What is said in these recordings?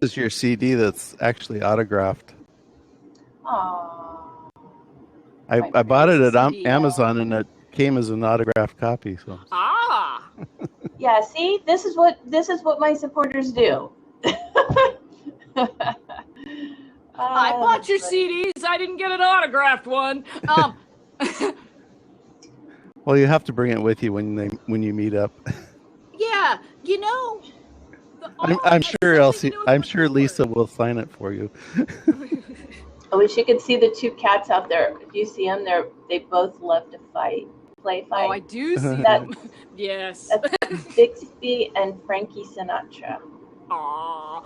is your CD that's actually autographed. Aww. I bought it at CD, Amazon, and it came as an autographed copy. So. Ah. Yeah. See, this is what my supporters do. I bought your CDs. I didn't get an autographed one. Well, you have to bring it with you when you meet up. Yeah, you know. I'm sure Elsie. I'm sure Lisa will sign it for you. I wish you could see the two cats out there. Do you see them? They both love to fight. Play fight. Oh, I do see them. Yes. That's Bixby and Frankie Sinatra. Aww.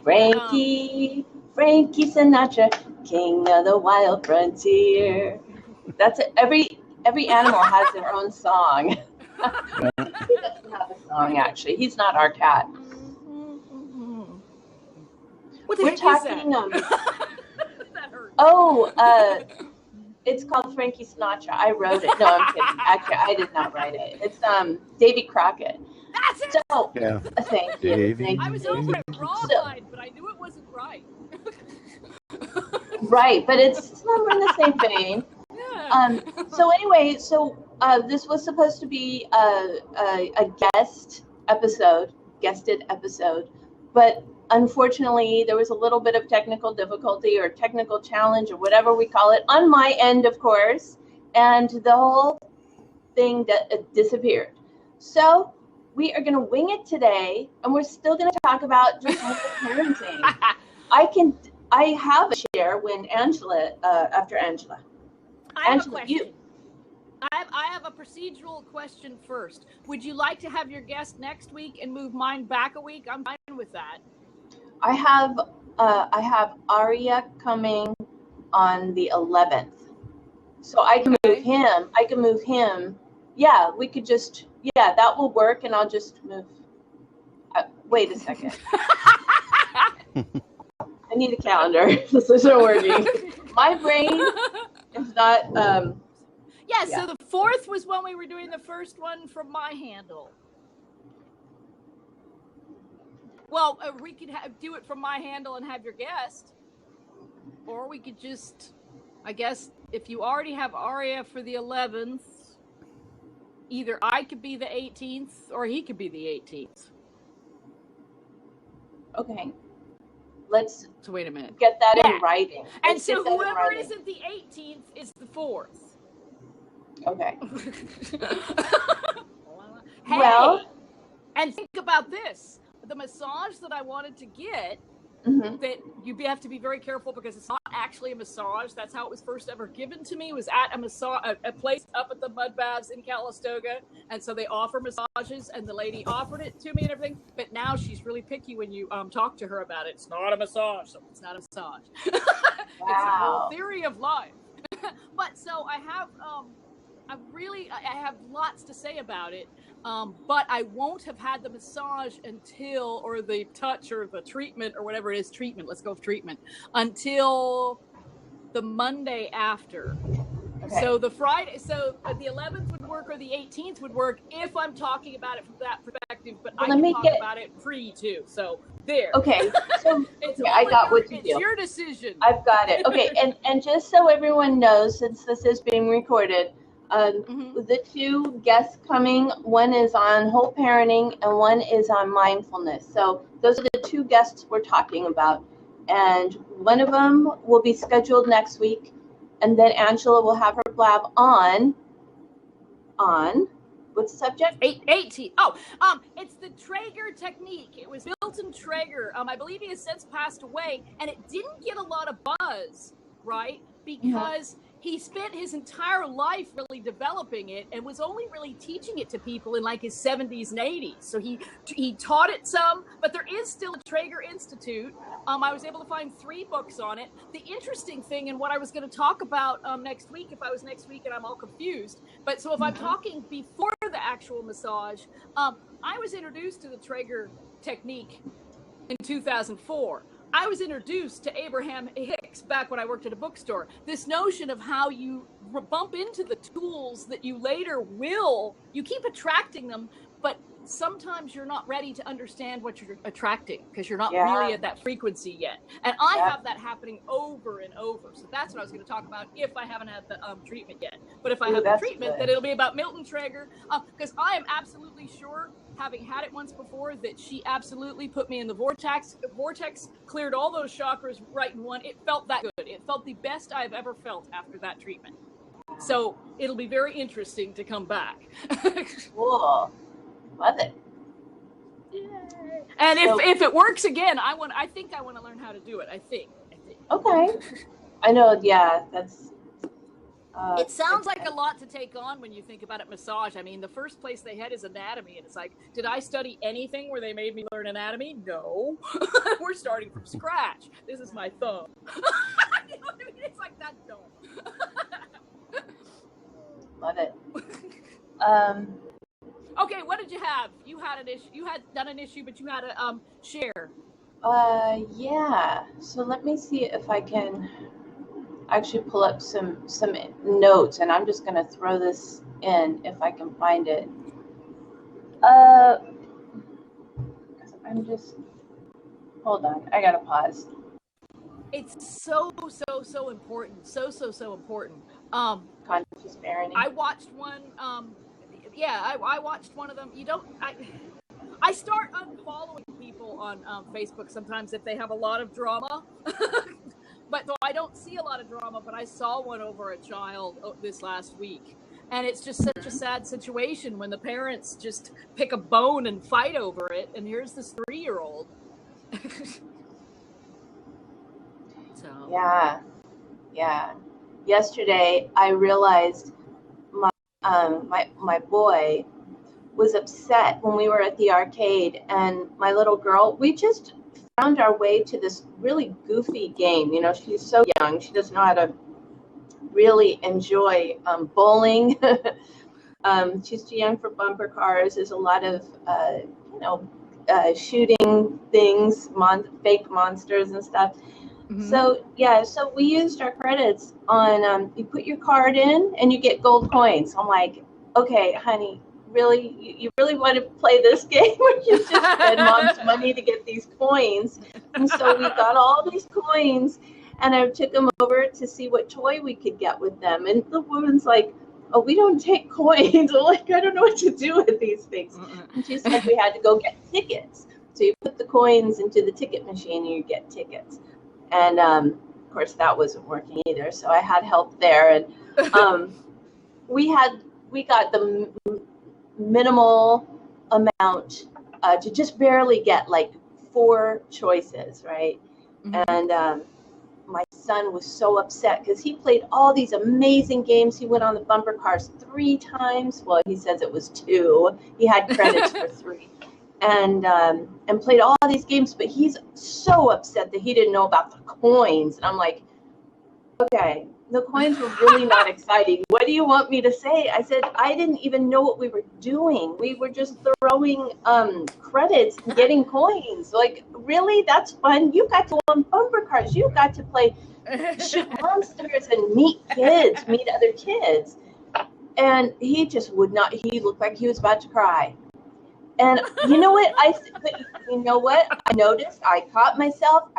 Frankie Sinatra, king of the wild frontier. That's it. Every animal has their own song. He doesn't have a song, actually. He's not our cat. What the We're heck talking. is that? It's called Frankie Sinatra. I wrote it. No, I'm kidding. Actually, I did not write it. It's Davy Crockett. That's it. So, yeah. Thank you. I was over it wrong line, but I knew it wasn't right. Right, but it's somewhere in the same vein. Yeah. So anyway, this was supposed to be a guested episode, but unfortunately there was a little bit of technical difficulty or technical challenge or whatever we call it on my end, of course, and the whole thing disappeared. So we are going to wing it today, and we're still going to talk about just parenting. I have a share when after Angela. I have a question. I have a procedural question first. Would you like to have your guest next week and move mine back a week? I'm fine with that. I have Aria coming on the 11th, so I can move him. Yeah, we could just. Yeah, that will work, and I'll just move. Wait a second. I need a calendar. This isn't working. My brain is not. Yeah, so the 4th was when we were doing the first one from my handle. Well, we could do it from my handle and have your guest. Or we could just, I guess, if you already have Aria for the 11th, either I could be the 18th or he could be the 18th. Okay. Let's wait a minute. Get that in writing. And so whoever isn't the 18th is the 4th. Okay. Hey, well, and think about this. The massage that I wanted to get, that you have to be very careful because it's not actually a massage. That's how it was first ever given to me, was at a place up at the Mud Baths in Calistoga. And so they offer massages, and the lady offered it to me and everything. But now she's really picky when you talk to her about it. It's not a massage, so it's not a massage. Wow. It's a whole theory of life. But so I have I have lots to say about it, but I won't have had the massage or the touch or the treatment or whatever it is, let's go with treatment, until the Monday after. Okay. So the 11th would work or the 18th would work if I'm talking about it from that perspective, but I can talk about it free too. So there. Okay. So I got what you do. It's your decision. I've got it. Okay. And just so everyone knows, since this is being recorded, the two guests coming, one is on whole parenting and one is on mindfulness. So those are the two guests we're talking about. And one of them will be scheduled next week. And then Angela will have her blab on what's the subject? 18. It's the Trager Technique. It was built in Trager. I believe he has since passed away, and it didn't get a lot of buzz, right? Because he spent his entire life really developing it and was only really teaching it to people in like his 70s and 80s. So he taught it some, but there is still a Trager Institute. I was able to find 3 books on it. The interesting thing, and what I was going to talk about next week, if I was next week and I'm all confused, but so if I'm talking before the actual massage, I was introduced to the Trager Technique in 2004. I was introduced to Abraham Hicks back when I worked at a bookstore. This notion of how you bump into the tools that you later you keep attracting them, but sometimes you're not ready to understand what you're attracting because you're not really at that frequency yet. And I have that happening over and over. So that's what I was going to talk about if I haven't had the treatment yet. But if I have the treatment, then it'll be about Milton Trager, because I am absolutely sure, having had it once before, that she absolutely put me in the vortex, cleared all those chakras right in one. It felt that good. It felt the best I've ever felt after that treatment. So it'll be very interesting to come back. Cool. Love it. Yay. And so, if it works again, I think I want to learn how to do it. I think. Okay. I know. Yeah, that's. It sounds like a lot to take on when you think about it. Massage. I mean, the first place they had is anatomy, and it's like, did I study anything where they made me learn anatomy? No. We're starting from scratch. This is my thumb. You know what I mean? It's like that dumb. Love it. Okay, what did you have? You had an issue. You had done an issue, but you had a share. Yeah. So let me see if I can actually pull up some notes, and I'm just going to throw this in if I can find it. I'm just, hold on. I got to pause. It's so important. So important. Conscious parenting. I watched one. I watched one of them. I start unfollowing people on Facebook sometimes if they have a lot of drama. But though I don't see a lot of drama, but I saw one over a child this last week. And it's just such a sad situation when the parents just pick a bone and fight over it. And here's this 3-year-old. So. Yeah. Yesterday, I realized my boy was upset when we were at the arcade, and my little girl, we just found our way to this really goofy game. You know, she's so young, she doesn't know how to really enjoy bowling. She's too young for bumper cars. There's a lot of shooting things, fake monsters and stuff. Mm-hmm. So we used our credits on, you put your card in and you get gold coins. I'm like, okay, honey, really, you really want to play this game where you just spend mom's money to get these coins? And so we got all these coins, and I took them over to see what toy we could get with them. And the woman's like, oh, we don't take coins. I'm like, I don't know what to do with these things. And she said we had to go get tickets. So you put the coins into the ticket machine and you get tickets. And of course that wasn't working either. So I had help there. And we got the minimal amount to just barely get like 4 choices, right? Mm-hmm. And my son was so upset because he played all these amazing games. He went on the bumper cars 3 times. Well, he says it was 2. He had credits for 3. And played all these games, but he's so upset that he didn't know about the coins. And I'm like, okay, the coins were really not exciting. What do you want me to say? I said, I didn't even know what we were doing. We were just throwing credits and getting coins. Like, really? That's fun. You got to go on bumper cars. You got to play shoot monsters and meet other kids. And he just would not. He looked like he was about to cry. And you know what? I noticed. I caught myself.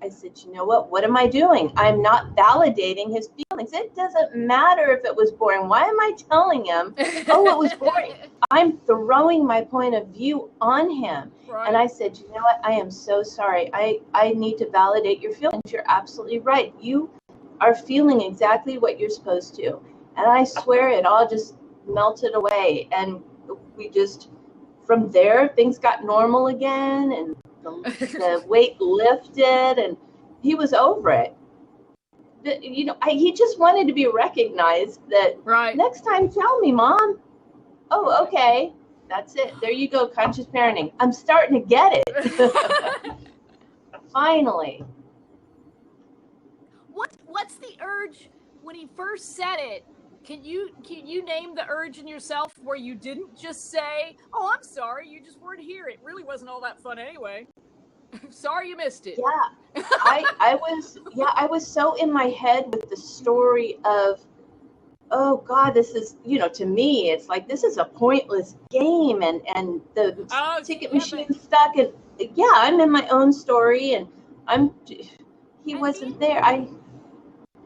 I said, you know what? What am I doing? I'm not validating his feelings. It doesn't matter if it was boring. Why am I telling him, oh, it was boring? I'm throwing my point of view on him. Right. And I said, you know what? I am so sorry. I need to validate your feelings. You're absolutely right. You are feeling exactly what you're supposed to. And I swear it all just melted away. And we just... From there, things got normal again, and the weight lifted, and he was over it. He just wanted to be recognized that, right. Next time, tell me, Mom. Oh, okay. That's it. There you go, conscious parenting. I'm starting to get it. Finally. What's the urge when he first said it? Can you name the urge in yourself where you didn't just say, oh, I'm sorry, you just weren't here. It really wasn't all that fun anyway. Sorry you missed it. Yeah. I was so in my head with the story of oh God, this is, to me, it's like, this is a pointless game. And the ticket machine's stuck. And yeah, I'm in my own story and he wasn't there.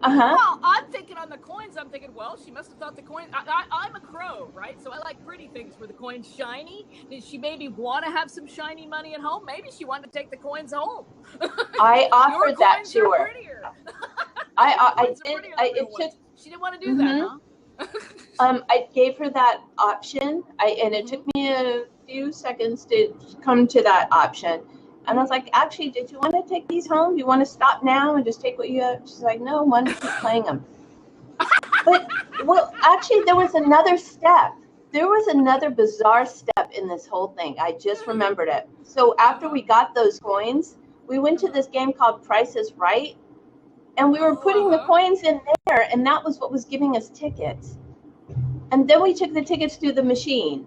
Well, I'm thinking on the coins, I'm thinking, well, she must have thought the coin, I'm a crow, right? So I like pretty things. Were the coins shiny? Did she maybe want to have some shiny money at home? Maybe she wanted to take the coins home. I offered that to her. She didn't want to do that, huh? I gave her that option, and it took me a few seconds to come to that option. And I was like, actually, did you want to take these home? Do you want to stop now and just take what you have? She's like, no, why don't you keep playing them? But, well, actually, there was another step. There was another bizarre step in this whole thing. I just remembered it. So after we got those coins, we went to this game called Price is Right. And we were putting the coins in there, and that was what was giving us tickets. And then we took the tickets through the machine.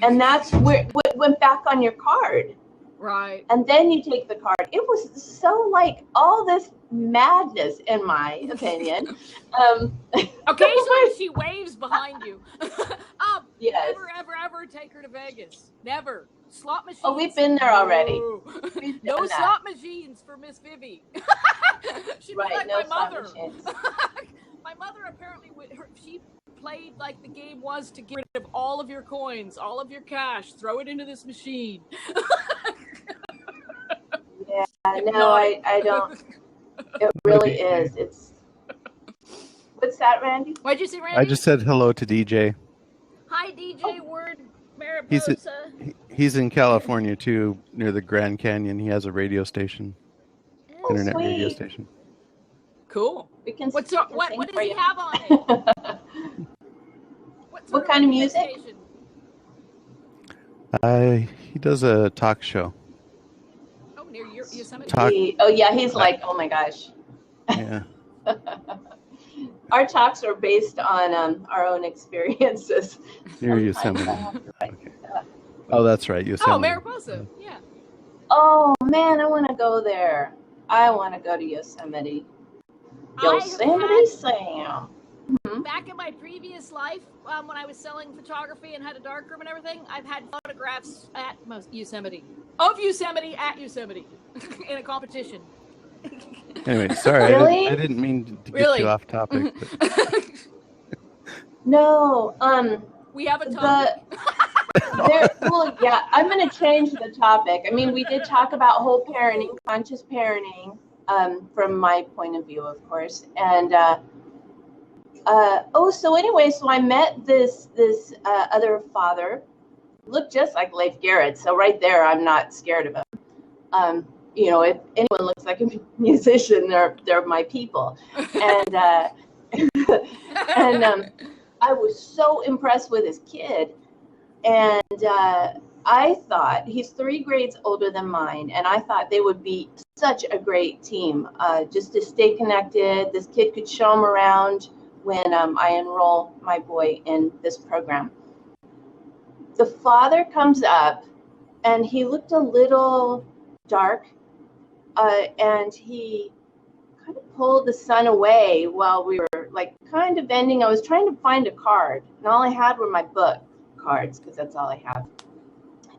And that's where it went back on your card. Right. And then you take the card. It was so like all this madness, in my opinion. Occasionally she waves behind you. Yes. Never, ever take her to Vegas. Never. Slot machines. Oh, we've been there already. No slot machines for Miss Vivi. She'd be like no my mother. Machines. My mother apparently, she played like the game was to get rid of all of your coins, all of your cash, throw it into this machine. Yeah, no, I don't. It really is. It's. What's that, Randy? What'd you say, Randy? I just said hello to DJ. Hi, DJ Word Mariposa. He's in California too, near the Grand Canyon. He has a radio station, internet radio station. Cool. We can. What does he have on it? What kind of music? He does a talk show. Oh, near Yosemite. He's like, oh my gosh. Yeah. Our talks are based on our own experiences. Near Yosemite. Okay. Oh, that's right, Yosemite. Oh, Mariposa. Yeah. Oh man, I want to go there. I want to go to Yosemite. Yosemite Sam. Back in my previous life, when I was selling photography and had a darkroom and everything, I've had photographs at Yosemite at Yosemite in a competition. Anyway, sorry, Really? I didn't mean to get you off topic. But... No, we have a topic. I'm going to change the topic. I mean, we did talk about whole parenting, conscious parenting, from my point of view, of course. And so I met this other father, looked just like Leif Garrett. So right there, I'm not scared of him. If anyone looks like a musician, they're my people. And I was so impressed with his kid. And I thought, he's 3 grades older than mine, and I thought they would be such a great team, just to stay connected. This kid could show him around when I enroll my boy in this program. The father comes up, and he looked a little dark, and he kind of pulled the son away while we were like kind of ending. I was trying to find a card, and all I had were my book cards, because that's all I have.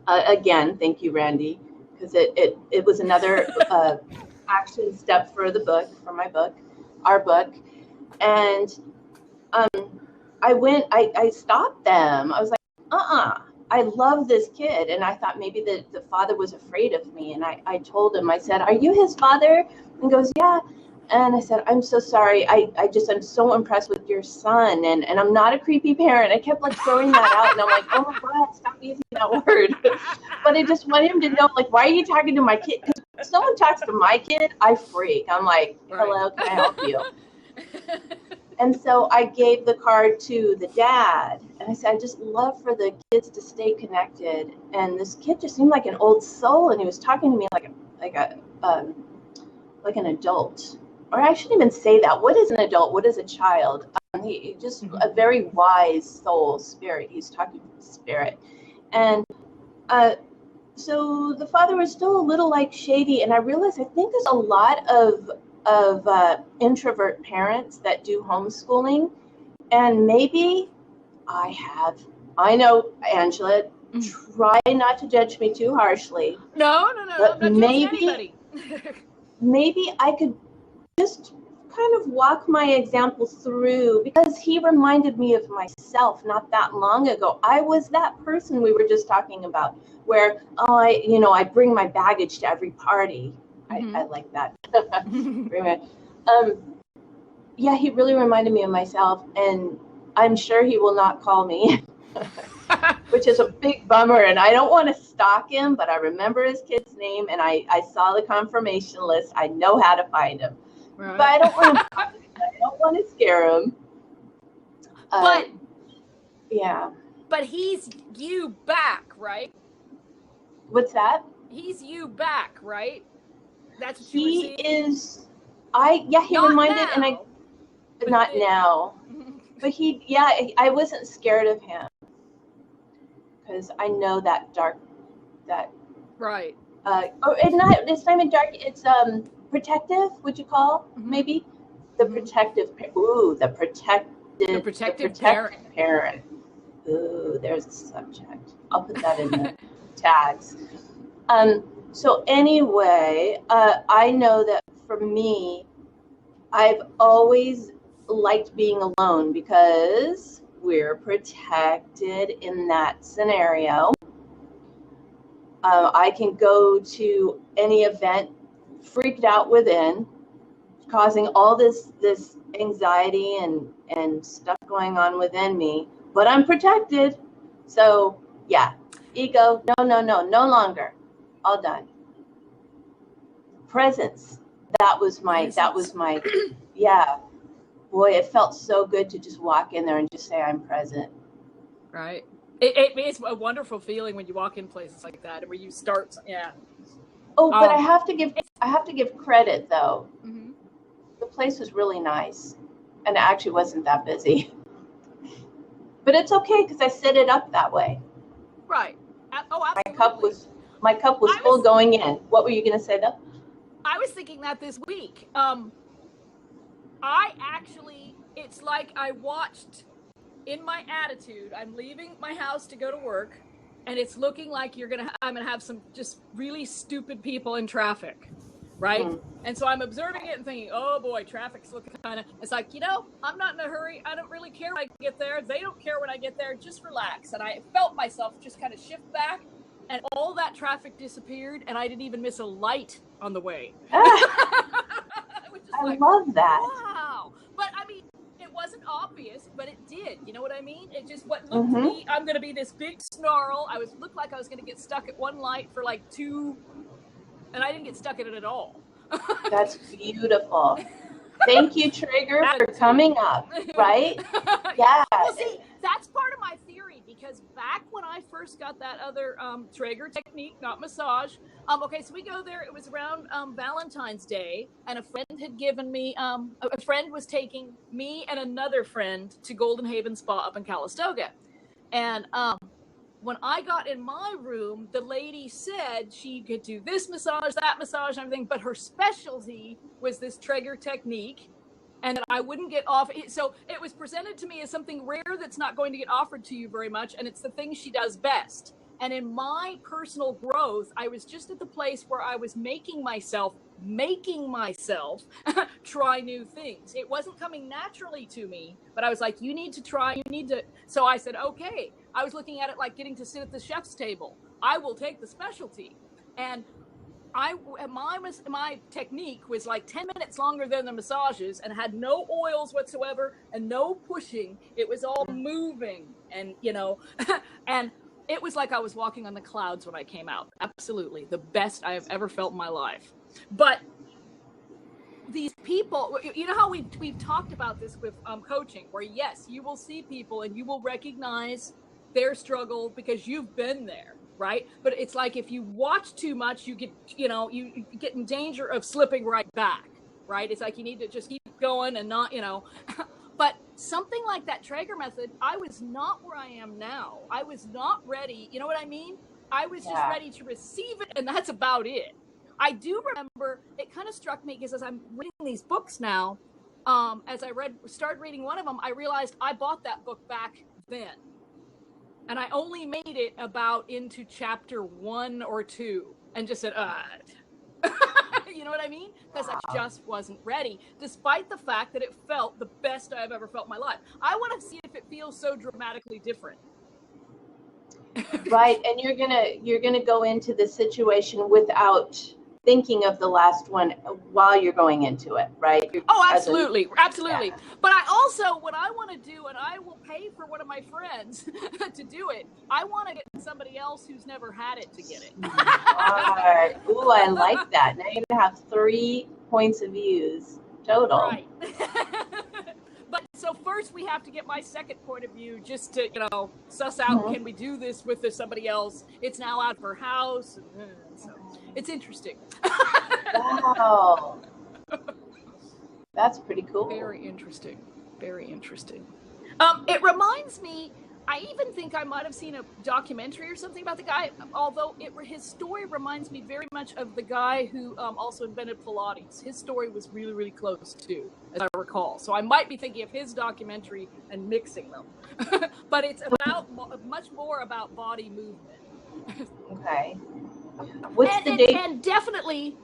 Again, thank you, Randy, because it was another action step for the book, for my book, our book. And I stopped them. I was like, I love this kid. And I thought maybe the father was afraid of me. And I told him, I said, are you his father? And he goes, yeah. And I said, I'm so sorry. I'm so impressed with your son. And I'm not a creepy parent. I kept like throwing that out. And I'm like, oh my God, stop using that word. But I just want him to know, like, why are you talking to my kid? Because if someone talks to my kid, I freak. I'm like, hello, can I help you? And so I gave the card to the dad. And I said, I just love for the kids to stay connected. And this kid just seemed like an old soul. And he was talking to me like an adult. Or I shouldn't even say that. What is an adult? What is a child? He just a very wise soul, spirit. He's talking to spirit. And so the father was still a little like shady. And I realized I think there's a lot of introvert parents that do homeschooling. And maybe I know, Angela, try not to judge me too harshly. No, but I'm not judging anybody. Maybe I could just kind of walk my example through, because he reminded me of myself not that long ago. I was that person we were just talking about, where I bring my baggage to every party. I like that. Yeah, he really reminded me of myself, and I'm sure he will not call me, which is a big bummer. And I don't want to stalk him, but I remember his kid's name, and I saw the confirmation list. I know how to find him. Right. But I don't want to scare him. But yeah. But he's you back, right? What's that? He's you back, right? That's what he is. He not reminded, now, and not now. But I wasn't scared of him, because I know that right. It's not even dark. It's protective. Would you call maybe the protective? The protective parent. Ooh, there's a subject. I'll put that in the tags. So anyway, I know that for me, I've always liked being alone because we're protected in that scenario. I can go to any event freaked out within, causing all this anxiety and stuff going on within me, but I'm protected. So yeah, ego, no longer. All done. Presence. That was my yeah. Boy, it felt so good to just walk in there and just say I'm present. Right. It's a wonderful feeling when you walk in places like that and where you start. Yeah. Oh, but I have to give credit though. Mm-hmm. The place was really nice, and it actually wasn't that busy. But it's okay because I set it up that way. Right. Oh, absolutely. My cup was full going in. What were you going to say though? I was thinking that this week. It's like I watched, in my attitude, I'm leaving my house to go to work, and it's looking like I'm gonna have some just really stupid people in traffic, right? And so I'm observing it and thinking, oh boy, traffic's looking kind of, it's like, I'm not in a hurry. I don't really care when I get there. They don't care when I get there. Just relax. And I felt myself just kind of shift back, and all that traffic disappeared, and I didn't even miss a light on the way. I love that. Wow. But I mean, it wasn't obvious, but it did. You know what I mean? It just looked to me, I'm going to be this big snarl. Looked like I was going to get stuck at one light for like 2, and I didn't get stuck at it at all. That's beautiful. Thank you, Trager, for coming up, right? Yeah. Well, see, that's part of my theory, because back when I first got that other Trager Technique, not massage, okay, so we go there, it was around Valentine's Day, and a friend had given me, a friend was taking me and another friend to Golden Haven Spa up in Calistoga. And when I got in my room, the lady said she could do this massage, that massage, and everything, but her specialty was this Trager Technique, and that I wouldn't get off. So it was presented to me as something rare that's not going to get offered to you very much, and it's the thing she does best. And in my personal growth, I was just at the place where I was making myself try new things. It wasn't coming naturally to me, but I was like, you need to. So I said, okay. I was looking at it like getting to sit at the chef's table. I will take the specialty. And my technique was like 10 minutes longer than the massages, and had no oils whatsoever and no pushing. It was all moving, and and it was like I was walking on the clouds when I came out. Absolutely. The best I have ever felt in my life. But these people, you know how we've talked about this with coaching, where yes, you will see people and you will recognize their struggle because you've been there, right? But it's like if you watch too much, you get in danger of slipping right back, right? It's like you need to just keep going and not, But something like that Trager method, I was not where I am now. I was not ready. You know what I mean? I was just ready to receive it, and that's about it. I do remember, it kind of struck me because as I'm reading these books now, as I started reading one of them, I realized I bought that book back then. And I only made it about into chapter 1 or 2 and just said, you know what I mean? Because I just wasn't ready, despite the fact that it felt the best I've ever felt in my life. I want to see if it feels so dramatically different. Right, and you're gonna go into the situation without thinking of the last one while you're going into it, right? Absolutely. Yeah. But I also, what I want to do, and I will pay for one of my friends to do it, I want to get somebody else who's never had it to get it. Ooh, I like that. Now you're going to have 3 points of views total. Right. But so first we have to get my second point of view just to, suss out, can we do this with somebody else? It's now out of her house. So it's interesting. Wow. That's pretty cool. Very interesting. Very interesting. It reminds me, I even think I might have seen a documentary or something about the guy, although his story reminds me very much of the guy who also invented Pilates. His story was really, really close too, as I recall. So I might be thinking of his documentary and mixing them. But it's about much more about body movement. Okay. What's the date? And definitely.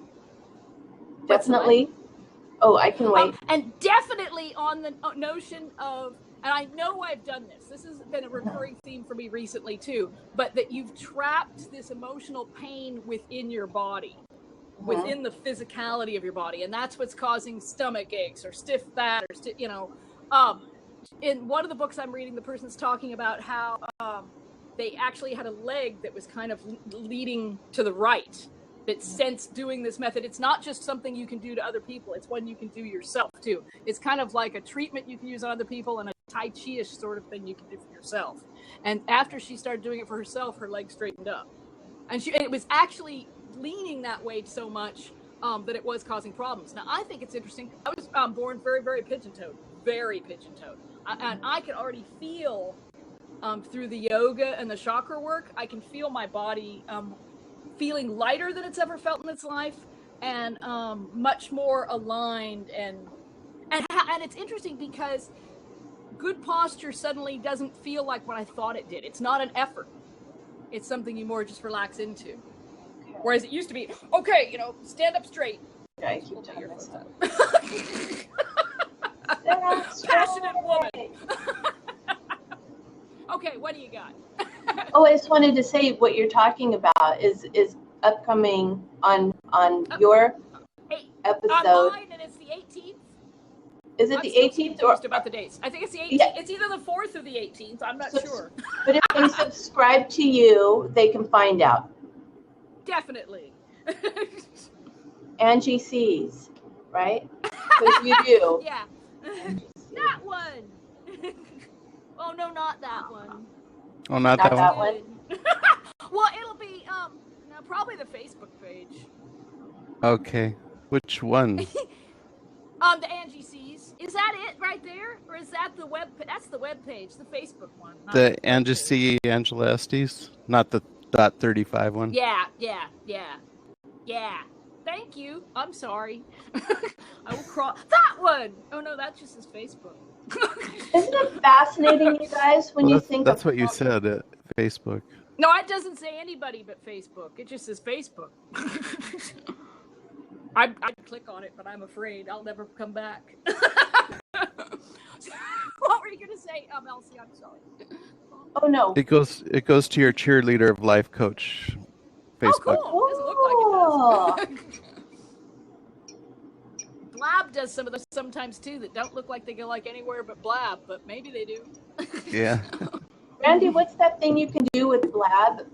Oh, I can wait. And definitely on the notion of, and I know I've done this. This has been a recurring theme for me recently too, but that you've trapped this emotional pain within your body, within the physicality of your body. And that's what's causing stomach aches or stiff back or, in one of the books I'm reading, the person's talking about how they actually had a leg that was kind of leading to the right. That sensed doing this method. It's not just something you can do to other people. It's one you can do yourself too. It's kind of like a treatment you can use on other people and a Tai Chi-ish sort of thing you can do for yourself. And after she started doing it for herself, her leg straightened up. And it was actually leaning that way so much that it was causing problems. Now, I think it's interesting. I was born very, very pigeon-toed. Very pigeon-toed. And I could already feel through the yoga and the chakra work, I can feel my body feeling lighter than it's ever felt in its life, and much more aligned, and it's interesting because good posture suddenly doesn't feel like what I thought it did. It's not an effort. It's something you more just relax into. Okay. Whereas it used to be, okay, stand up straight. Yeah, I keep telling myself. Passionate woman. Okay, what do you got? Oh, I just wanted to say what you're talking about is upcoming on your episode. On mine, and it's the 18th. Is it the 18th or about the dates? I think it's the 18th. Yeah. It's either the 4th or the 18th. I'm not sure. But if they subscribe to you, they can find out. Definitely. Angie sees, right? Because you do. Yeah. That one. Oh no, not that one. Oh, not that one. Well, it'll be probably the Facebook page. Okay, which one? The Angie C's. Is that it right there, or is that the web? That's the web page, the Facebook one. The Angie C. Angela Estes, not the .35 one. Yeah. Thank you. I'm sorry. I will crawl. That one. Oh no, that just is Facebook. Isn't it fascinating, you guys, when you think that's what you said at Facebook. No, it doesn't say anybody but Facebook. It just says Facebook. I'd click on it, but I'm afraid I'll never come back. What were you going to say, Elsie? I'm sorry. Oh, no. It goes to your cheerleader of life coach Facebook. Oh, cool. It doesn't look like it does. Blab does some of those sometimes too that don't look like they go like anywhere but Blab, but maybe they do. Yeah. Randy, what's that thing you can do with Blab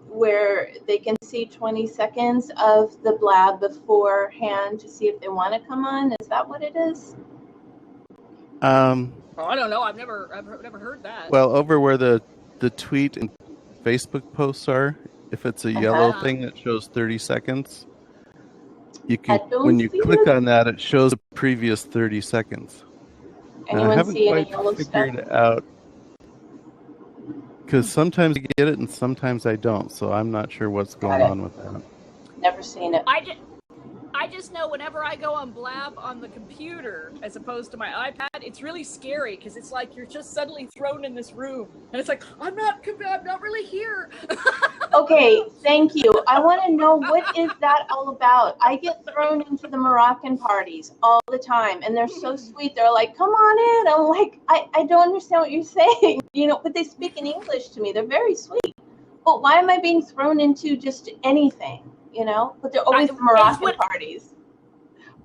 where they can see 20 seconds of the Blab beforehand to see if they want to come on? Is that what it is? Oh, I don't know. I've never heard that. Well, over where the tweet and Facebook posts are, if it's a yellow thing that shows 30 seconds, you can when you click on that, it shows the previous 30 seconds. Anyone I haven't see quite any yellow figured stuff? it out because sometimes I get it and sometimes I don't, so I'm not sure what's going on with that. Never seen it. I just know whenever I go on Blab on the computer as opposed to my iPad, it's really scary because it's like you're just suddenly thrown in this room, and it's like I'm not really here. Okay, thank you. I want to know, what is that all about? I get thrown into the Moroccan parties all the time, and they're so sweet. They're like, "Come on in." I'm like, I don't understand what you're saying, you know. But they speak in English to me. They're very sweet. But why am I being thrown into just anything? You know, but they're always the Moroccan parties.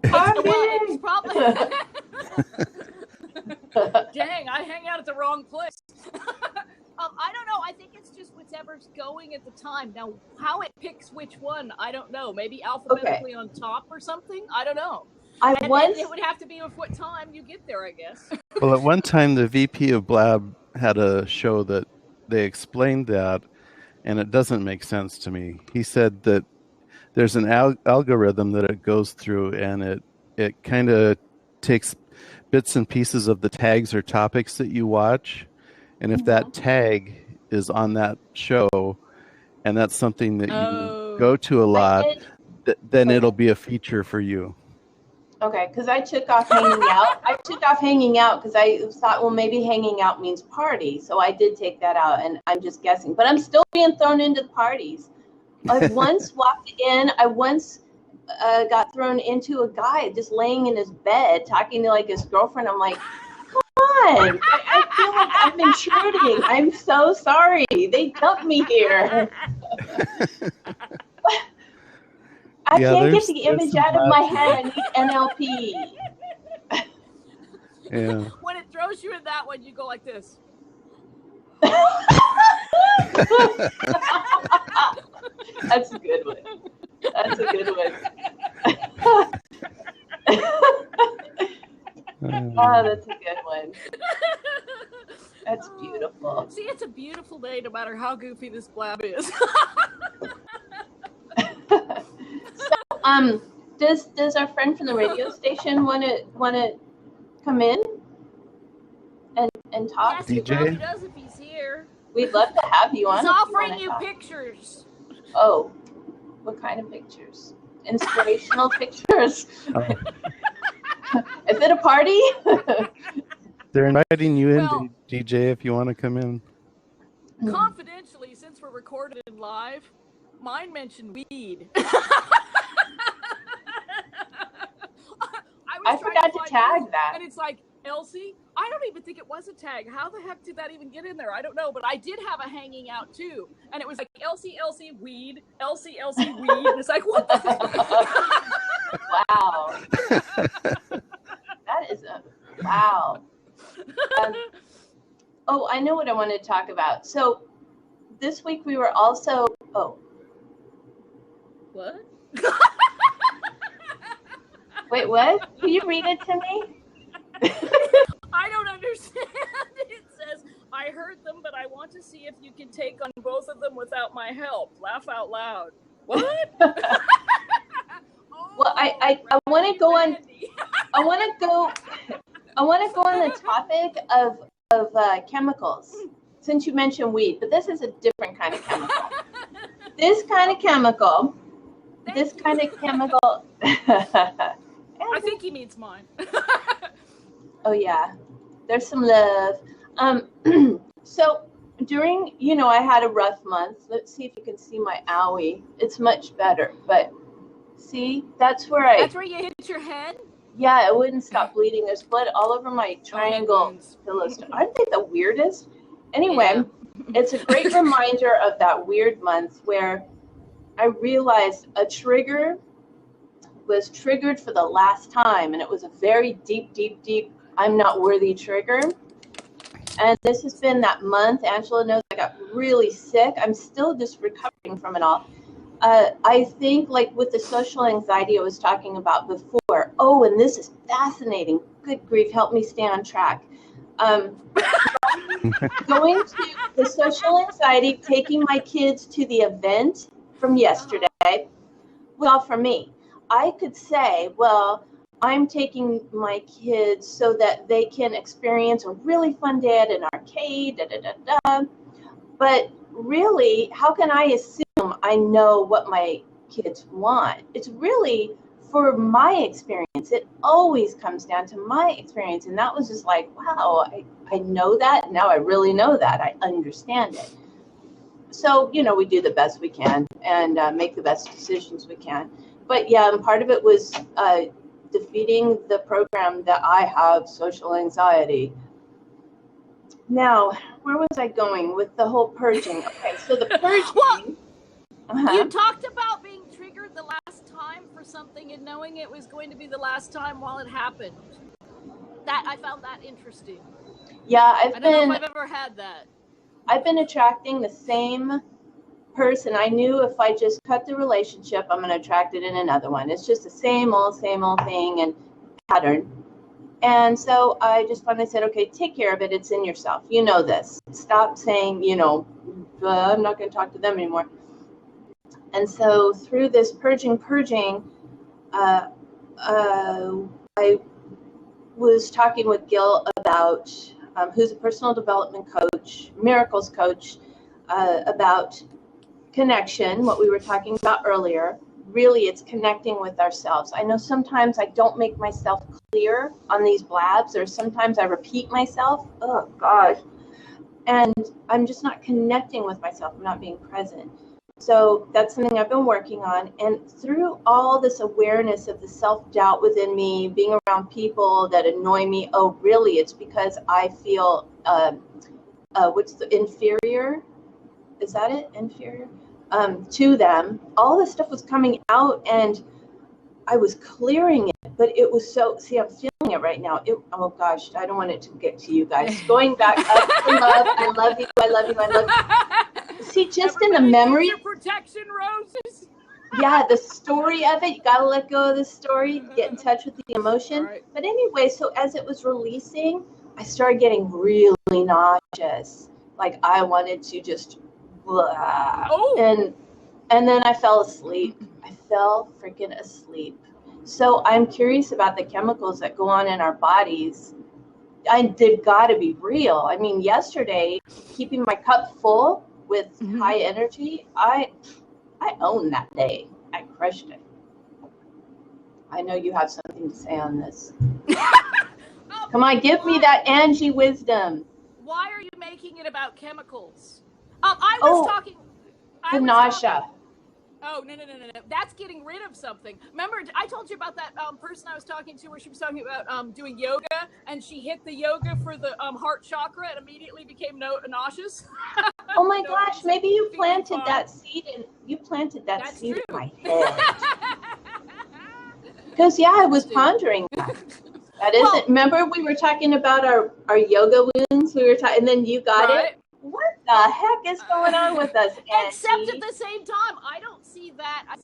It's probably. Dang, I hang out at the wrong place. I don't know. I think it's just whatever's going at the time. Now, how it picks which one, I don't know. Maybe alphabetically on top or something. I don't know. And it would have to be with what time you get there, I guess. Well, at one time, the VP of Blab had a show that they explained that, and it doesn't make sense to me. He said that there's an algorithm that it goes through, and it kind of takes bits and pieces of the tags or topics that you watch, and if that tag is on that show, and that's something that you go to a lot, then it'll be a feature for you. Okay, because I took off hanging out. I took off hanging out because I thought, well, maybe hanging out means party. So I did take that out, and I'm just guessing. But I'm still being thrown into the parties. I once walked in. I once got thrown into a guy just laying in his bed talking to like his girlfriend. I'm like, come on. I feel like I'm intruding. I'm so sorry. They dumped me here. I can't get the image out of my head. I need NLP. Yeah. When it throws you in that one, you go like this. That's a good one. That's a good one. Oh, that's a good one. That's beautiful. See, it's a beautiful day no matter how goofy this Blab is. So, does our friend from the radio station want to come in and talk? Yes, he probably does if he's here. We'd love to have you on. He's offering you pictures. Oh, what kind of pictures? Inspirational pictures. Oh. Is it a party? They're inviting you in, DJ, if you want to come in. Confidentially, since we're recorded live, mine mentioned weed. I forgot to tag that. And it's like, Elsie, I don't even think it was a tag. How the heck did that even get in there? I don't know, but I did have a hanging out too. And it was like, Elsie, weed. Elsie, weed. And it's like, what the heck? Wow. That is wow. Oh, I know what I want to talk about. So this week we were also, What? Wait, what? Can you read it to me? I don't understand. It says, I heard them, but I want to see if you can take on both of them without my help. Laugh out loud. What? Well, I want to go on. I want to go on the topic of chemicals, since you mentioned weed, but this is a different kind of chemical. This kind of chemical. I think he means mine. Oh yeah, there's some love. So during, I had a rough month. Let's see if you can see my owie. It's much better, but see, that's where you hit your head? Yeah, it wouldn't stop bleeding. There's blood all over my triangle pillows. Aren't they the weirdest? Anyway, It's a great reminder of that weird month where I realized a trigger was triggered for the last time, and it was a very deep, I'm not worthy trigger. And this has been that month. Angela knows I got really sick. I'm still just recovering from it all. I think, like with the social anxiety I was talking about before. Oh, and this is fascinating. Good grief, help me stay on track. Going to the social anxiety, taking my kids to the event from yesterday, well, for me, I could say, well, I'm taking my kids so that they can experience a really fun day at an arcade, But really, how can I assume I know what my kids want? It's really for my experience, it always comes down to my experience. And that was just like, wow, I know that. Now I really know that. I understand it. So, you know, we do the best we can and make the best decisions we can. But yeah, and part of it was defeating the program that I have, social anxiety. Now, where was I going with the whole purging? Okay, so the purging. Well, you talked about being triggered the last time for something and knowing it was going to be the last time while it happened. That I found that interesting. Yeah, I don't know if I've ever had that. I've been attracting the same person. I knew if I just cut the relationship, I'm going to attract it in another one. It's just the same old thing and pattern. And so I just finally said, okay, take care of it. It's in yourself. You know this. Stop saying, you know, I'm not going to talk to them anymore. And so through this purging, I was talking with Gil about, who's a personal development coach, miracles coach, about connection, what we were talking about earlier. Really, it's connecting with ourselves. I know sometimes I don't make myself clear on these blabs, or sometimes I repeat myself. Oh, gosh. And I'm just not connecting with myself. I'm not being present. So that's something I've been working on. And through all this awareness of the self-doubt within me, being around people that annoy me, oh, really, it's because I feel, what's the inferior? Is that it? Inferior? To them. All this stuff was coming out and I was clearing it, but it was so, see, I'm feeling it right now. Oh gosh, I don't want it to get to you guys. Going back up to love, I love you, I love you, I love you. See, just everybody in the memory. Your protection roses. Yeah, the story of it, you got to let go of the story, get in touch with the emotion. Right. But anyway, so as it was releasing, I started getting really nauseous. Like I wanted to just blah. Oh. And then I fell asleep. I fell freaking asleep. So I'm curious about the chemicals that go on in our bodies. They've got to be real. I mean, yesterday, keeping my cup full with high energy, I owned that day. I crushed it. I know you have something to say on this. Come on, give me that Angie wisdom. Why are you making it about chemicals? I was talking. The nausea. Oh, no. That's getting rid of something. Remember, I told you about that person I was talking to where she was talking about doing yoga, and she hit the yoga for the heart chakra and immediately became nauseous. Oh my gosh, maybe you planted that seed in in my head. Because, yeah, I was pondering that. That isn't, remember we were talking about our yoga wounds? We were talking, and then you got it. What the heck is going on with us, Angie? Except at the same time, I don't see that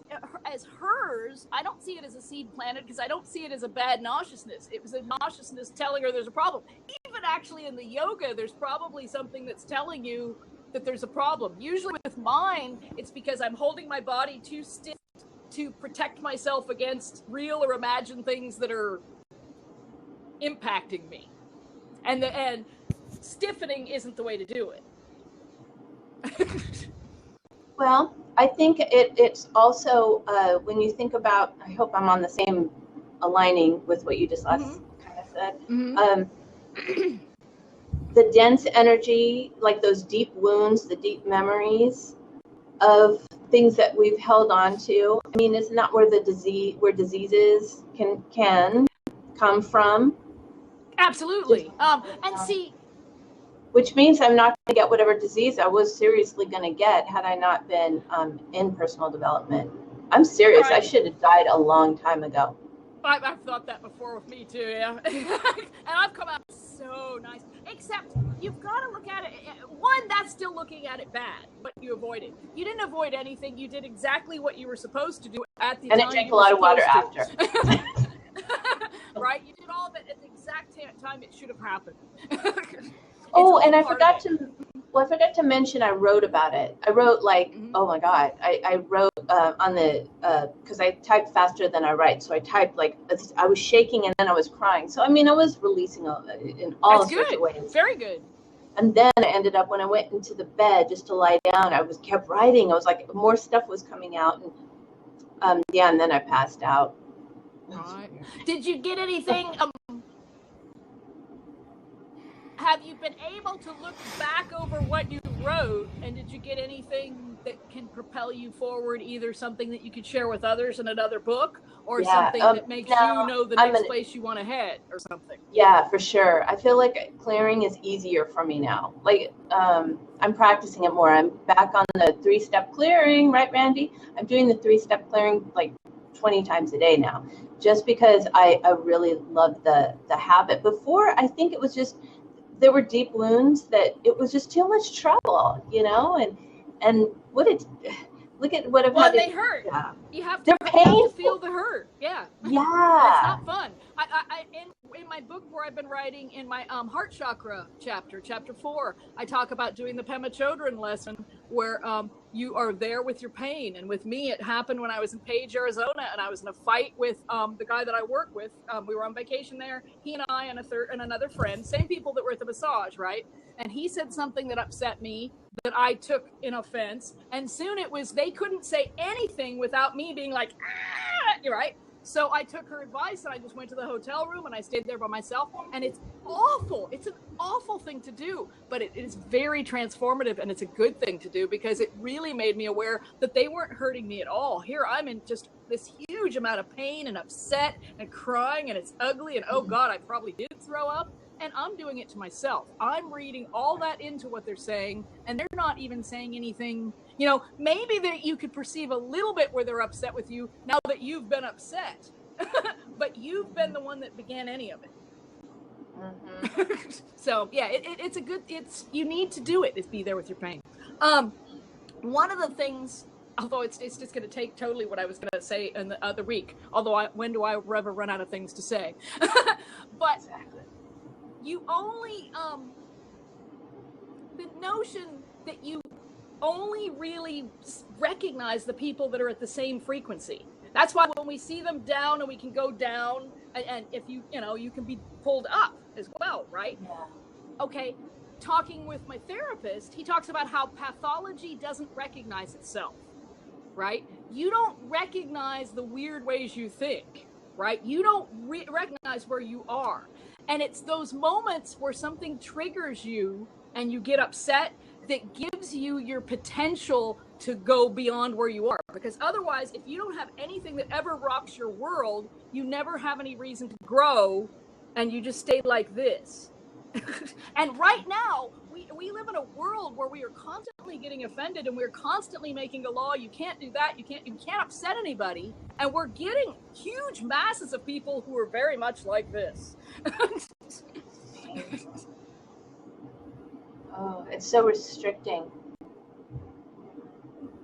as hers. I don't see it as a seed planted because I don't see it as a bad nauseousness. It was a nauseousness telling her there's a problem. Even actually in the yoga, there's probably something that's telling you that there's a problem. Usually with mine, it's because I'm holding my body too stiff to protect myself against real or imagined things that are impacting me. And stiffening isn't the way to do it. Well, I think it's also when you think about, I hope I'm on the same aligning with what you just last kind of said. The dense energy, like those deep wounds, the deep memories of things that we've held on to. I mean, isn't that where diseases can come from? Absolutely. And see, which means I'm not going to get whatever disease I was seriously going to get had I not been in personal development. I'm serious. Right. I should have died a long time ago. I've thought that before with me too, yeah. And I've come out so nice. Except you've got to look at it. One, that's still looking at it bad, but you avoided. You didn't avoid anything. You did exactly what you were supposed to do at the time. And I drank a lot of water after. Right? You did all of it at the exact time it should have happened. Oh, and I forgot to mention I wrote about it. I wrote oh my God, I wrote on the, because I type faster than I write. So I typed I was shaking and then I was crying. So, I mean, I was releasing in all sorts of ways. Very good. And then I ended up, when I went into the bed just to lie down, I kept writing. I was like, more stuff was coming out. And and then I passed out. Right. Did you get anything? Have you been able to look back over what you wrote, and did you get anything that can propel you forward, either something that you could share with others in another book, or something that makes you know the next place you want to head, or something? Yeah, for sure. I feel like clearing is easier for me now. Like, I'm practicing it more. I'm back on the 3-step clearing, right, Randy? I'm doing the 3-step clearing like 20 times a day now, just because I really love the habit. Before, I think it was just, there were deep wounds that it was just too much trouble, you know, and look at what I've had. They hurt. Yeah. You have to feel the hurt. Yeah. Yeah. It's not fun. In my book where I've been writing, in my heart chakra chapter 4, I talk about doing the Pema Chodron lesson, where you are there with your pain. And with me, it happened when I was in Page, Arizona, and I was in a fight with the guy that I work with. We were on vacation there, he and I and another friend, same people that were at the massage, right? And he said something that upset me, that I took in offense, and soon it was, they couldn't say anything without me being like, ah, right? So I took her advice, and I just went to the hotel room, and I stayed there by myself, and it's awful. It's an awful thing to do, but it is very transformative, and it's a good thing to do, because it really made me aware that they weren't hurting me at all. Here I'm in just this huge amount of pain and upset and crying, and it's ugly, and oh God, I probably did throw up. And I'm doing it to myself. I'm reading all that into what they're saying, and they're not even saying anything. You know, maybe that you could perceive a little bit where they're upset with you now that you've been upset, but you've been the one that began any of it. Mm-hmm. So yeah, it's you need to do it, is be there with your pain. One of the things, although it's just going to take totally what I was going to say in the other week, although when do I ever run out of things to say? But exactly. You only, the notion that you only really recognize the people that are at the same frequency. That's why when we see them down, and we can go down, and if you can be pulled up as well, right? Yeah. Okay, talking with my therapist, he talks about how pathology doesn't recognize itself, right? You don't recognize the weird ways you think, right? You don't recognize where you are. And it's those moments where something triggers you and you get upset that gives you your potential to go beyond where you are. Because otherwise, if you don't have anything that ever rocks your world, you never have any reason to grow, and you just stay like this. And right now, we live in a world where we are constantly getting offended, and we're constantly making a law. You can't do that. You can't upset anybody. And we're getting huge masses of people who are very much like this. Oh, it's so restricting.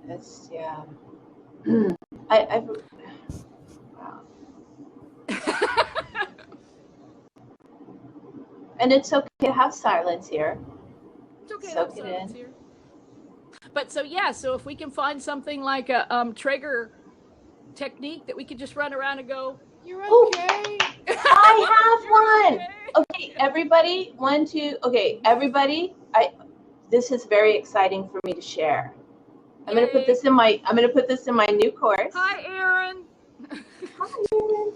It's, yeah. Wow. And it's okay to have silence here. It's okay to have silence here. But so if we can find something like a Trager technique that we could just run around and go, you're okay. I have one. Okay, everybody, 1, 2. Okay, everybody, this is very exciting for me to share. I'm going to put this in my new course. Hi, Aaron. Hi, Aaron.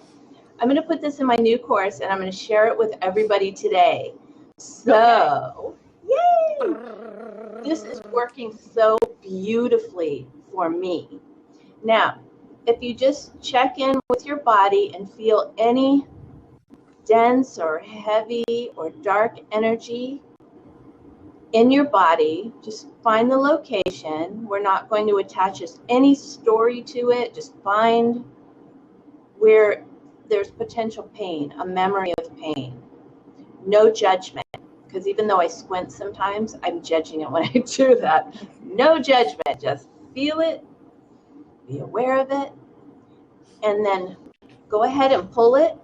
I'm going to put this in my new course, and I'm going to share it with everybody today. So, yay! This is working so beautifully for me. Now, if you just check in with your body and feel any dense or heavy or dark energy in your body, just find the location. We're not going to attach any story to it. Just find where there's potential pain, a memory of pain. No judgment, because even though I squint sometimes, I'm judging it when I do that. No judgment, just feel it, be aware of it, and then go ahead and pull it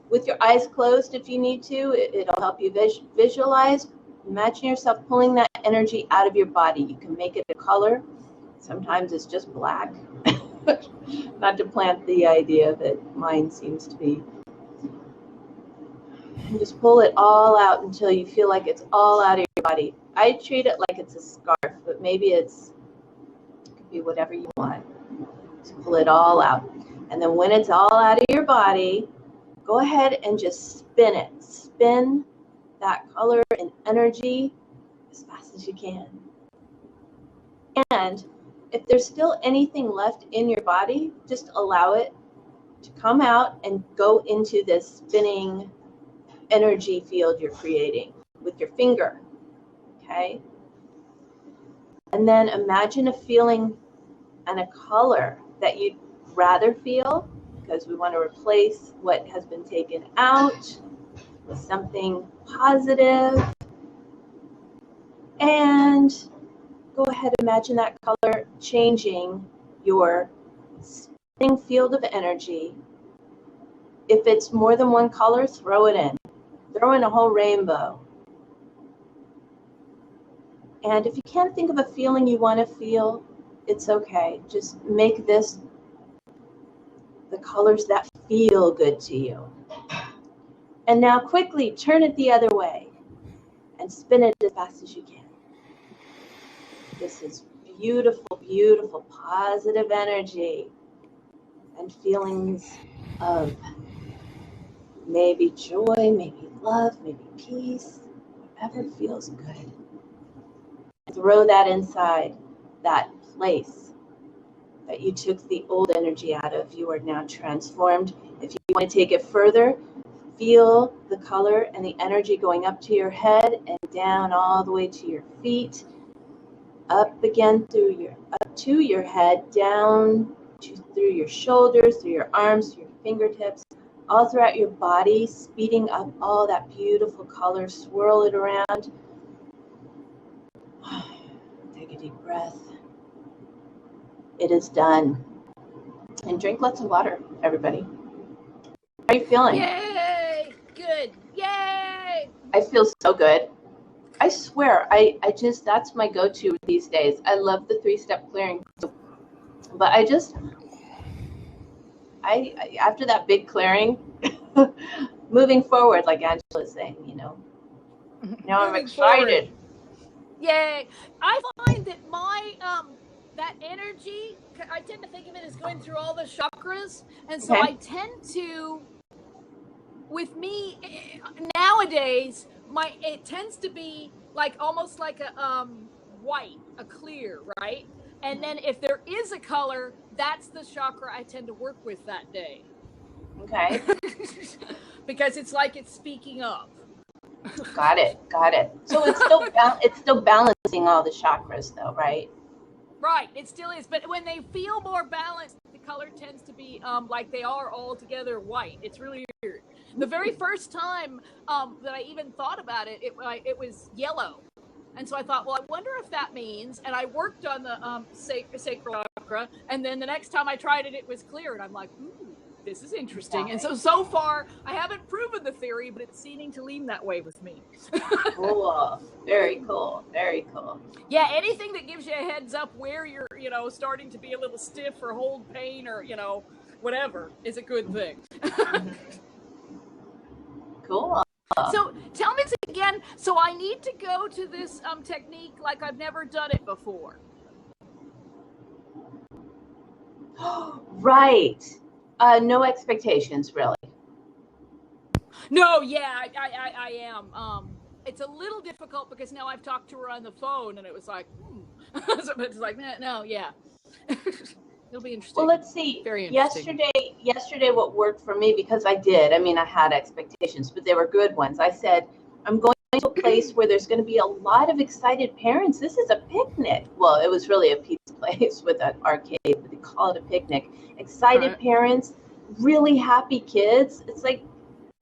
with your eyes closed if you need to. It'll help you visualize. Imagine yourself pulling that energy out of your body. You can make it a color. Sometimes it's just black. Not to plant the idea that mine seems to be. And just pull it all out until you feel like it's all out of your body. I treat it like it's a scarf, but maybe it could be whatever you want. Just pull it all out. And then when it's all out of your body, go ahead and just spin it. Spin that color and energy as fast as you can. And if there's still anything left in your body, just allow it to come out and go into this spinning energy field you're creating with your finger, okay? And then imagine a feeling and a color that you'd rather feel, because we want to replace what has been taken out with something positive. And go ahead and imagine that color changing your spinning field of energy. If it's more than one color, throw it in. Throw in a whole rainbow. And if you can't think of a feeling you want to feel, it's okay. Just make this the colors that feel good to you. And now quickly turn it the other way and spin it as fast as you can. This is beautiful, beautiful, positive energy and feelings of maybe joy, maybe love, maybe peace, whatever feels good. Throw that inside that place that you took the old energy out of. You are now transformed. If you want to take it further, feel the color and the energy going up to your head and down all the way to your feet, up again through your, up to your head, down through your shoulders, through your arms, through your fingertips, all throughout your body, speeding up all that beautiful color. Swirl it around. Take a deep breath. It is done. And drink lots of water, everybody. How are you feeling? Yay! Good. Yay! I feel so good. I swear, I just, that's my go-to these days. I love the 3-step clearing. But I after that big clearing, moving forward, like Angela's saying, you know. Now I'm excited. Forward. Yay! I find that my that energy, I tend to think of it as going through all the chakras, and so I tend to, with me nowadays, it tends to be like almost like a white, a clear, right? And then if there is a color, that's the chakra I tend to work with that day. Okay. Because it's like it's speaking up. Got it. So it's still balancing all the chakras, though, right? Right, it still is. But when they feel more balanced, the color tends to be like they are all together white. It's really weird. The very first time that I even thought about it, it was yellow. And so I thought, well, I wonder if that means, and I worked on the sacral chakra, and then the next time I tried it, it was clear, and I'm like, ooh, this is interesting. Yeah. And so far, I haven't proven the theory, but it's seeming to lean that way with me. Cool. Very cool. Very cool. Yeah, anything that gives you a heads up where you're, starting to be a little stiff or hold pain or, whatever is a good thing. Cool. So tell me this again. So I need to go to this technique like I've never done it before. Right. No expectations, really. No, yeah, I am. It's a little difficult because now I've talked to her on the phone and it was like, so it's like, no, yeah. It'll be interesting. Well, let's see. Very interesting. Yesterday what worked for me, because I had expectations, but they were good ones. I said, I'm going to a place where there's going to be a lot of excited parents. This is a picnic. Well, it was really a pizza place with an arcade, but they call it a picnic. Excited parents, really happy kids. It's like,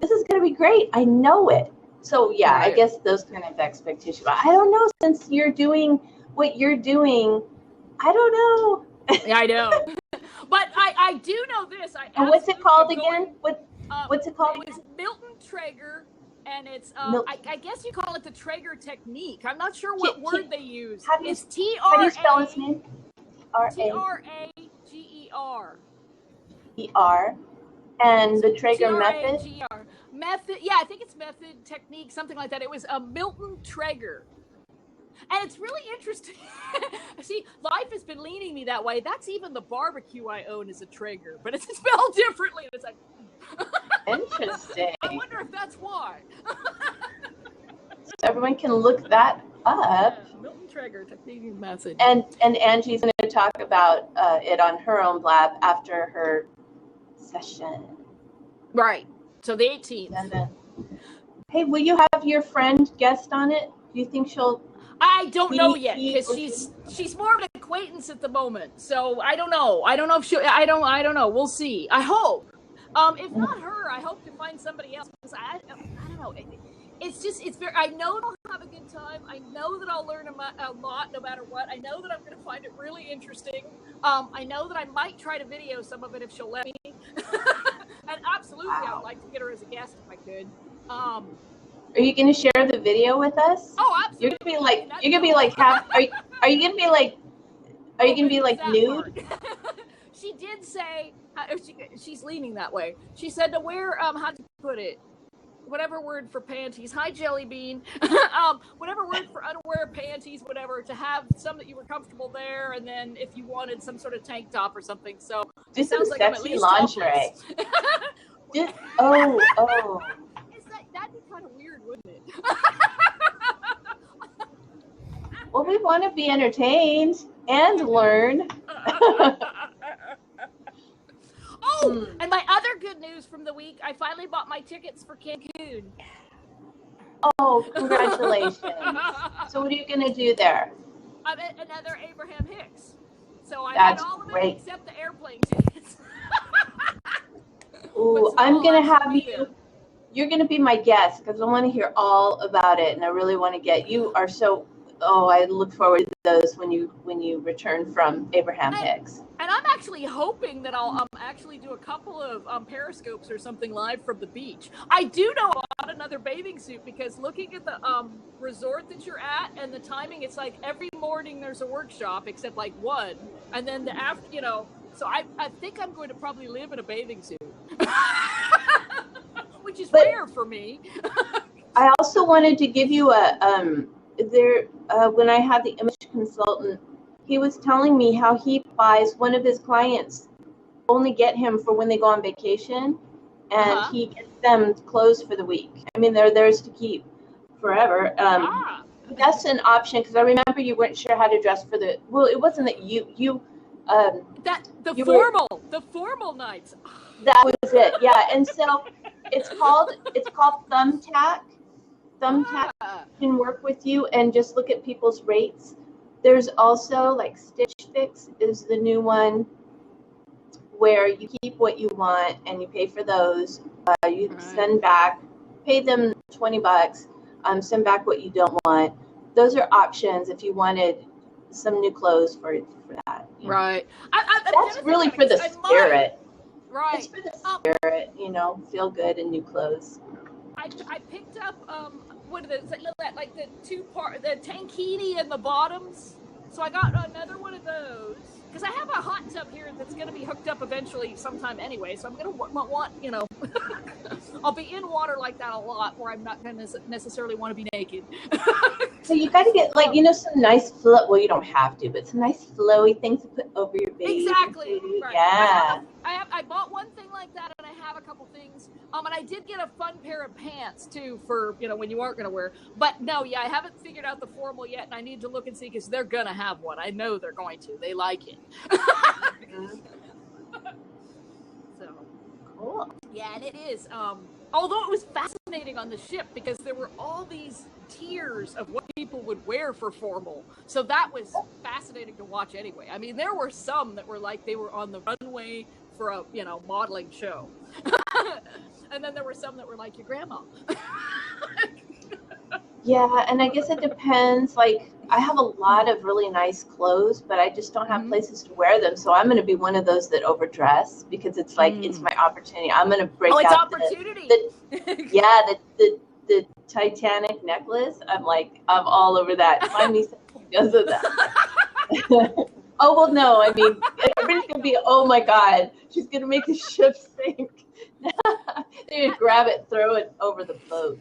this is going to be great. I know it. So, yeah, I guess those kind of expectations. But I don't know, since you're doing what you're doing, I don't know. Yeah, I know. But I do know this. And what's it called again? What's it called? It's Milton Trager, and it's I guess you call it the Trager Technique. I'm not sure what word they use. It's T-R-A. How do you spell his name? Trager. E-R. And the Trager method? Method, yeah, I think it's method, technique, something like that. It was Milton Trager. And it's really interesting. See, life has been leaning me that way. That's even the barbecue I own is a Traeger, but it's spelled differently. And it's like, interesting. I wonder if that's why. So everyone can look that up. Yeah, Milton Trager Technique message. And Angie's going to talk about it on her own blab after her session. Right. So the 18th. And then, hey, will you have your friend guest on it? Do you think she'll? I don't know yet because she's more of an acquaintance at the moment. So I don't know. I don't know if she. I don't know. We'll see. I hope. If not her, I hope to find somebody else. Because I don't know. It's very. I know I'll have a good time. I know that I'll learn a lot no matter what. I know that I'm going to find it really interesting. I know that I might try to video some of it if she'll let me. And absolutely, I would like to get her as a guest if I could. Are you going to share the video with us? Oh, absolutely. You're gonna be like half. Are you gonna be like? Are you gonna be like nude? She did say she's leaning that way. She said to wear how to put it. Whatever word for panties. Hi, Jelly Bean. Whatever word for underwear, panties, whatever. To have some that you were comfortable there, and then if you wanted some sort of tank top or something. So do it sounds some like sexy lingerie. Oh. That'd be kind of weird, wouldn't it? Well, we want to be entertained and learn. And my other good news from the week, I finally bought my tickets for Cancun. Oh, congratulations. So what are you going to do there? I'm at another Abraham Hicks. So I got all of it except the airplane tickets. Ooh, I'm going to have you. You're going to be my guest because I want to hear all about it, and I really want to get. You are so. Oh, I look forward to those when you return from Abraham Hicks. And I'm actually hoping that I'll actually do a couple of periscopes or something live from the beach. I do know about another bathing suit because looking at the resort that you're at and the timing, it's like every morning there's a workshop except like one, and then the after, So I think I'm going to probably live in a bathing suit, which is rare for me. I also wanted to give you a when I had the image consultant, he was telling me how he buys one of his clients only get him for when they go on vacation, and he gets them clothes for the week. I mean, they're theirs to keep forever. That's an option because I remember you weren't sure how to dress for the. Well, it wasn't that the formal nights. That was it, yeah. And so it's called Thumbtack. Thumbtack can work with you and just look at people's rates. There's also like Stitch Fix is the new one where you keep what you want and you pay for those. You send back, pay them $20, send back what you don't want. Those are options if you wanted some new clothes for that. Right. That's really for the spirit. Right. It's for the spirit, feel good and new clothes. I picked up what are those, like the the tankini and the bottoms. So I got another one of those because I have a hot tub here that's going to be hooked up eventually sometime anyway. So I'm going to want I'll be in water like that a lot where I'm not going to necessarily want to be naked. So you got to get some nice well, you don't have to, but some nice flowy things to put over your baby. Exactly. Right. Yeah. I bought one thing like that, and I have a couple things. And I did get a fun pair of pants too for when you aren't going to wear. But no, I haven't figured out the formal yet, and I need to look and see because they're going to have one. I know they're going to. They like it. So cool. Yeah, and it is. Although it was fascinating on the ship because there were all these tiers of what people would wear for formal. So that was fascinating to watch anyway. I mean, there were some that were like they were on the runway for a, modeling show. And then there were some that were like your grandma. Yeah, and I guess it depends. Like, I have a lot of really nice clothes, but I just don't have places to wear them. So I'm going to be one of those that overdress because it's like it's my opportunity. I'm going to break out opportunity. The Titanic necklace. I'm all over that. Find me something because of that. Oh well, no. I mean, everybody's going to be. Oh my God, she's going to make the ship sink. You grab it, throw it over the boat.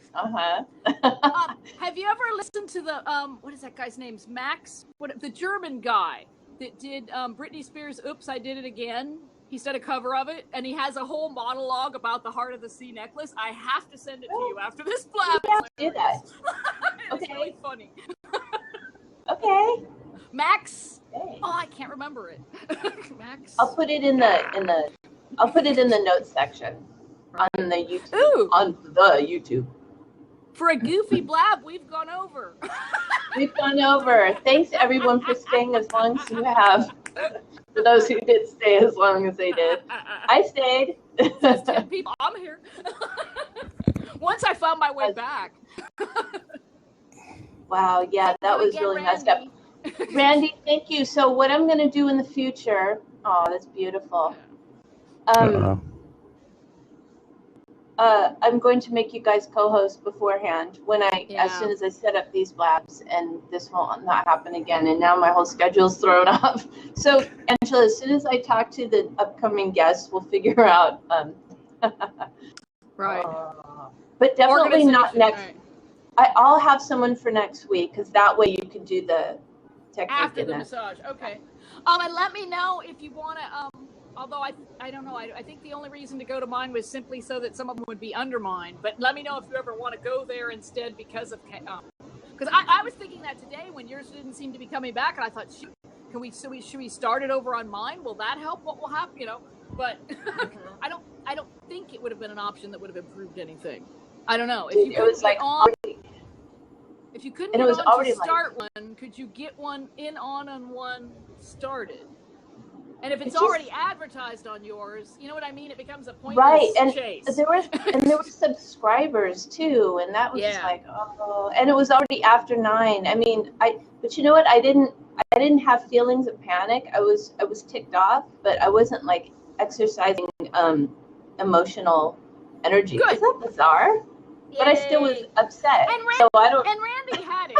Have you ever listened to the what is that guy's name? Max? The German guy that did Britney Spears' "Oops, I Did It Again"? He said a cover of it, and he has a whole monologue about the Heart of the Sea necklace. I have to send it to you after this blab. Yeah, do that. It's really funny. Okay. Max. Okay. Oh, I can't remember it. Max. I'll put it in the I'll put it in the notes section on the YouTube. Ooh. On the YouTube. For a goofy blab, we've gone over. We've gone over. Thanks everyone for staying as long as you have. For those who did stay as long as they did. I stayed. Says 10 people. I'm here. Once I found my way back. Wow, yeah, that was really messed up. Randy, thank you. So what I'm going to do in the future, oh, that's beautiful. I'm going to make you guys co-host beforehand as soon as I set up these blabs, and this will not happen again. And now my whole schedule's thrown off. So Angela, as soon as I talk to the upcoming guests, we'll figure out. Right. But definitely not next. Right. I'll have someone for next week, because that way you can do the technique after the massage. Okay. And let me know if you want to. Although I don't know. I think the only reason to go to mine was simply so that some of them would be under mine. But let me know if you ever want to go there instead because of because I was thinking that today when yours didn't seem to be coming back, and I thought, shoot, should we start it over on mine? Will that help? What will happen? You know. But I don't think it would have been an option that would have improved anything. I don't know. If you couldn't get on, if you couldn't get on to start one, could you get one on one started? And if it's already advertised on yours, you know what I mean? It becomes a pointless chase. There were subscribers too, and that was just like, oh, and it was already after 9. I mean, but you know what? I didn't have feelings of panic. I was ticked off, but I wasn't like exercising emotional energy. Good. Is that bizarre? Yay. But I still was upset. And Randy had it.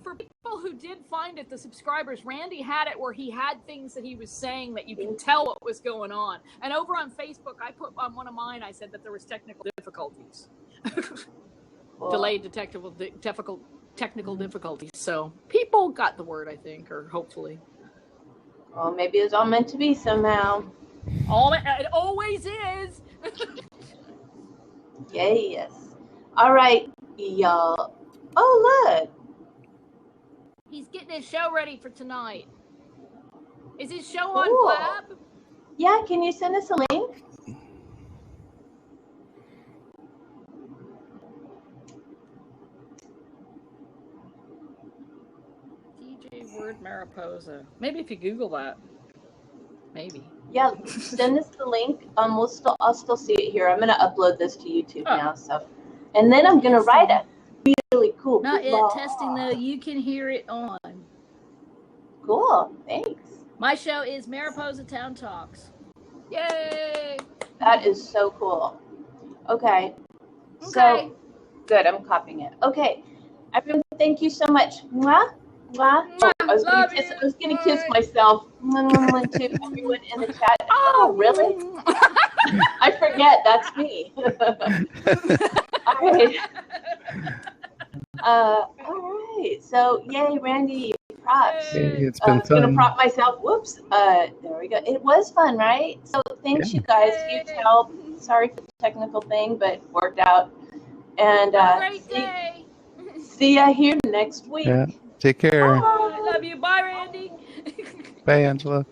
For people who did find it, the subscribers, Randy had it where he had things that he was saying that you can tell what was going on. And over on Facebook, I put on one of mine, I said that there was technical difficulties. Delayed technical difficulties. So people got the word, I think, or hopefully. Well, maybe it was all meant to be somehow. It always is. Yes. All right, y'all. Oh, look. He's getting his show ready for tonight. Is his show on Blab? Yeah, can you send us a link? DJ Word Mariposa. Maybe if you Google that. Maybe. Yeah, send us the link. I'll still see it here. I'm gonna upload this to YouTube now. So, and then I'm gonna write a really cool. Not yet testing though. You can hear it on. Cool. Thanks. My show is Mariposa Town Talks. Yay! That is so cool. Okay. So good. I'm copying it. Okay. Everyone, thank you so much. Mwah. Mwah. Oh, I was gonna kiss myself. To everyone in the chat. Oh, really? I forget. That's me. All right. All right. So, yay, Randy. Props. It's been fun. I'm gonna prop myself. Whoops. There we go. It was fun, right? So thanks, you guys. Huge help. Sorry for the technical thing, but it worked out. And great day. See ya here next week. Yeah. Take care. I love you. Bye, Randy. Bye, Angela.